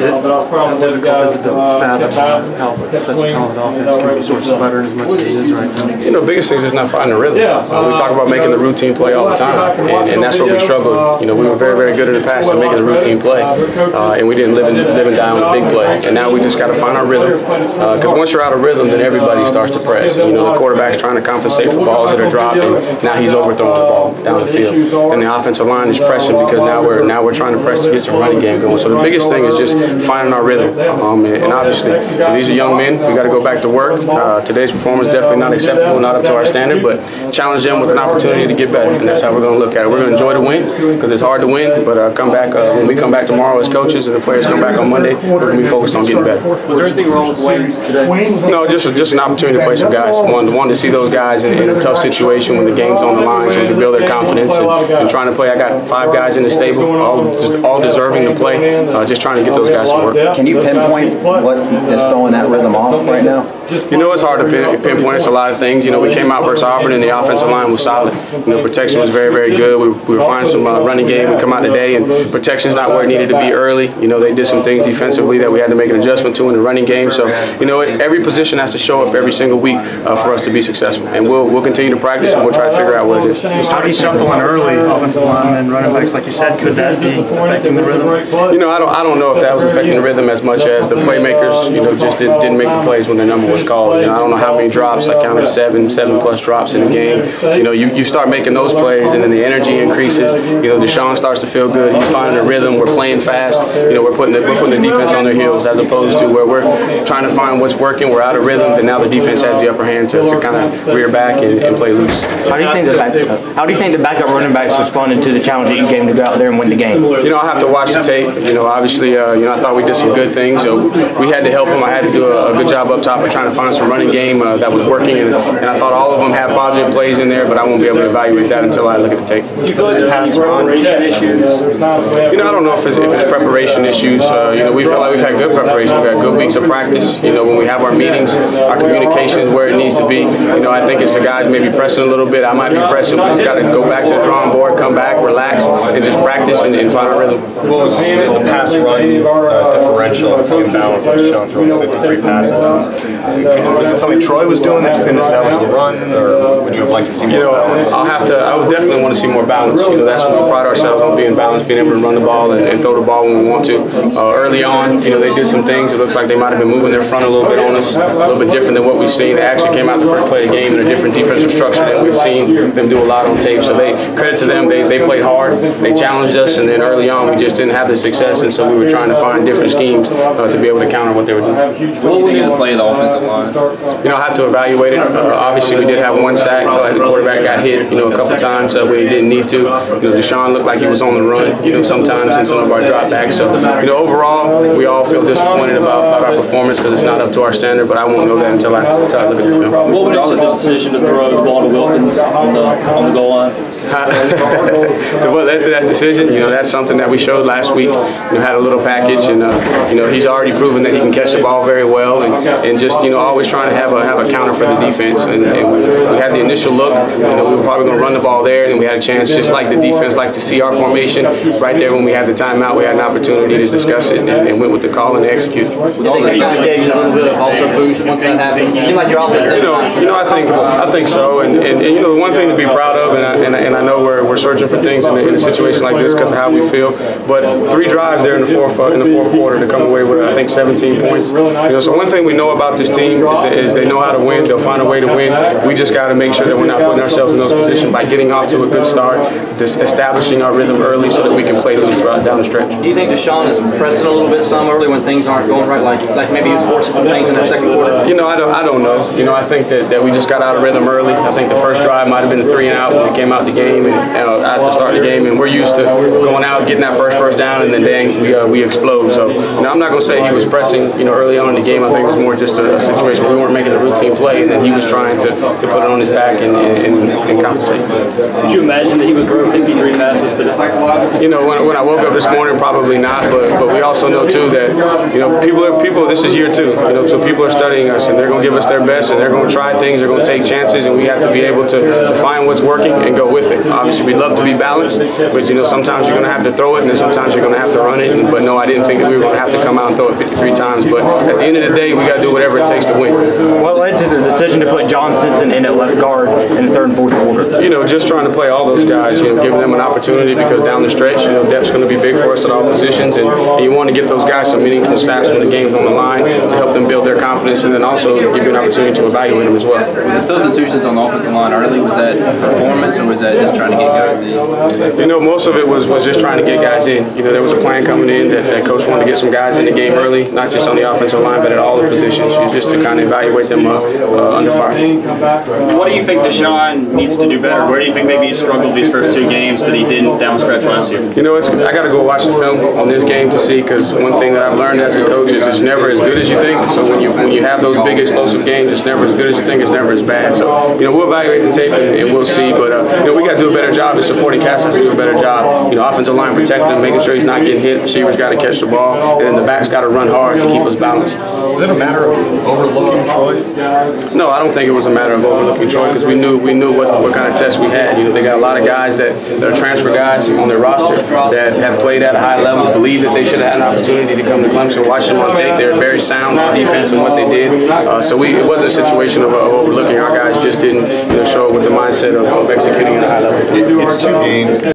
How difficult is it to fathom how such a talented offense can be sort of sputtering as much as it is right now? You know, the biggest thing is just not finding a rhythm. We talk about making the routine play all the time, and that's where we struggled. You know, we were very, very good in the past at making the routine play, and we didn't live and die on the big play. And now we just got to find our rhythm, because once you're out of rhythm, then everybody starts to press. You know, the quarterback's trying to compensate for balls that are dropped, and now he's overthrowing the ball down the field. And the offensive line is pressing because now we're trying to press to get some running game going. So the biggest thing is just finding our rhythm. And obviously, these are young men. We got to go back to work. Today's performance definitely not acceptable, not up to our standard, but challenge them with an opportunity to get better. And that's how we're going to look at it. We're going to enjoy the win because it's hard to win, but come back when we come back tomorrow as coaches and the players come back on Monday, we're going to be focused on getting better. Was there anything wrong with Wayne today? No, just an opportunity to play some guys. One to see those guys in a tough situation when the game's on the line, so we can build their confidence and trying to play. I got 5 guys in the stable, all deserving to play. Just trying to get those guys some work. Can you pinpoint what is throwing that rhythm off right now? You know, it's hard to pinpoint. It's a lot of things. You know, we came out versus Auburn and the offensive line was solid. You know, protection was very, very good. We were finding some running game. We come out today and protection's not where it needed to be early. You know, they did some things defensively that we had to make an adjustment to in the running game. So, you know, every position has to show up every single week for us to be successful. And we'll continue to practice and we'll try to figure out what it is. Starting shuffling early, offensive linemen, running backs, like you said, could that be affecting the rhythm? You know, I don't know if that was affecting the rhythm as much as the playmakers, you know, just didn't make the plays when their number was called. You know, I don't know how many drops. I counted 7 plus drops in the game. You know, you start making those plays and then the energy increases. You know, Deshaun starts to feel good. He's finding a rhythm. We're playing fast. You know, we're putting the defense on their heels as opposed to where we're trying to find what's working. We're out of rhythm, and now the defense has the upper hand to kind of rear back and play loose. How do you think the backup running backs responded to the challenging game to go out there and win the game? You know, I have to watch the tape. You know, obviously, you know, I thought we did some good things. So we had to help them. I had to do a good job up top of trying to find some running game that was working, and I thought all of them had positive plays in there, but I won't be able to evaluate that until I look at the tape. Do you feel like there's preparation issues? You know, I don't know if it's preparation issues. You know, we feel like we've had good preparation. We've had good weeks of practice. You know, when we have our meetings, our communication is where it needs to be. You know, I think it's the guys maybe pressing a little bit. I might be pressing, but it's got to go back to the drawing board, come back, relax, and just practice and find our rhythm. What was the pass run differential imbalance on Deshaun throwing 53 passes? Was it something Troy was doing that you couldn't establish the run, or would you have liked to see more balance? I would definitely want to see more balance. You know, that's what we pride ourselves on, being balanced, being able to run the ball and throw the ball when we want to. Early on, you know, they did some things. It looks like they might have been moving their front a little bit on us, a little bit different than what we've seen. They actually came out the first play of the game in a different defensive structure than we've seen them do a lot on tape. So credit to them. They played hard. They challenged us, and then early on we just didn't have the success, and so we were trying to find different schemes to be able to counter what they were doing. What do you think of the play of the offensive line? You know, I have to evaluate it. Obviously, we did have one sack. I feel like the quarterback got hit, you know, a couple times where he didn't need to. You know, Deshaun looked like he was on the run, you know, sometimes in some of our drop backs. So, you know, overall, we all feel disappointed about our performance because it's not up to our standard, but I won't know that until I look at the film. What was the decision to throw the ball to Wilkins on the goal line? What led to that decision? You know, that's something that we showed last week. You know, had a little package, and you know, he's already proven that he can catch the ball very well, and just, you know, always trying to have a counter for the defense. And we had the initial look. You know, we were probably going to run the ball there, and we had a chance, just like the defense likes to see our formation. Right there, when we had the timeout, we had an opportunity to discuss it, and went with the call and executed. With all this, gave you a little bit of also boost once that happened. You seem like your offense. You know, I think so, and you know, the one thing to be proud of, and I know we're searching for things in a situation like this because of how we feel. But 3 drives there in the fourth quarter to come away with, I think, 17 points. You know, so one thing we know about this team is they know how to win. They'll find a way to win. We just got to make sure that we're not putting ourselves in those positions by getting off to a good start, establishing our rhythm early so that we can play loose down the stretch. Do you think Deshaun is pressing a little bit some early when things aren't going right, like maybe he was forcing some things in that second quarter? You know, I don't know. You know, I think that we just got out of rhythm early. I think the first drive might have been a 3-and-out when we came out the game and at the start of the game, and we're used to going out, getting that first down, and then dang, we explode. So, you know, I'm not going to say he was pressing, you know, early on in the game. I think it was more just a situation where we weren't making a routine play, and then he was trying to put it on his back and compensate. Did you imagine that he would throw 53 passes today? You know, when I woke up this morning, probably not, but we also know too that, you know, people. This is year 2, you know, so people are studying us, and they're going to give us their best, and they're going to try things, they're going to take chances, and we have to be able to find what's working and go with it. Obviously, we'd love to be balanced, but you know, sometimes you're going to have to throw it, and then sometimes you're going to have to run it. But no, I didn't think that we were going to have to come out and throw it 53 times. But at the end of the day, we got to do whatever it takes to win. What led to the decision to put John Simpson in at left guard in the third and fourth quarter? You know, just trying to play all those guys, you know, giving them an opportunity because down the stretch, you know, depth's going to be big for us at all positions, and you want to get those guys some meaningful snaps when the game's on the line to help them build their confidence, and then also give you an opportunity to evaluate them as well. The substitutions on the offensive line early, was that performance or was that just trying to get guys in? You know, most of it was just trying to get guys in. You know, there was a plan coming in that coach wanted to get some guys in the game early, not just on the offensive line, but at all the positions, just to kind of evaluate them under fire. What do you think Deshaun needs to do better? Where do you think maybe he struggled these first 2 games that he didn't down the stretch last year? You know, I got to go watch the film on this game to see, because one thing that I've learned as a coach is it's never as good as you think. So when you have those big explosive games, it's never as good as you think. It's never as bad. So you know, we'll evaluate the tape and we'll see. But you know, we got to do a better job as supporting cast has to do a better job. You know, offensive line protecting him, making sure he's not getting hit. Receivers got to catch the ball, and then the backs got to run hard to keep us balanced. Was it a matter of overlooking Troy? No, I don't think it was a matter of overlooking Troy, because we knew what kind of test we had. You know, they got a lot of guys that are transfer guys on their roster that have played at a high level, believe that they should have had an opportunity to come to Clemson. Watch them on tape; they're very sound on defense and what they did. So it wasn't a situation of overlooking. Our guys just didn't show up with the mindset of executing at a high level. It's 2 games.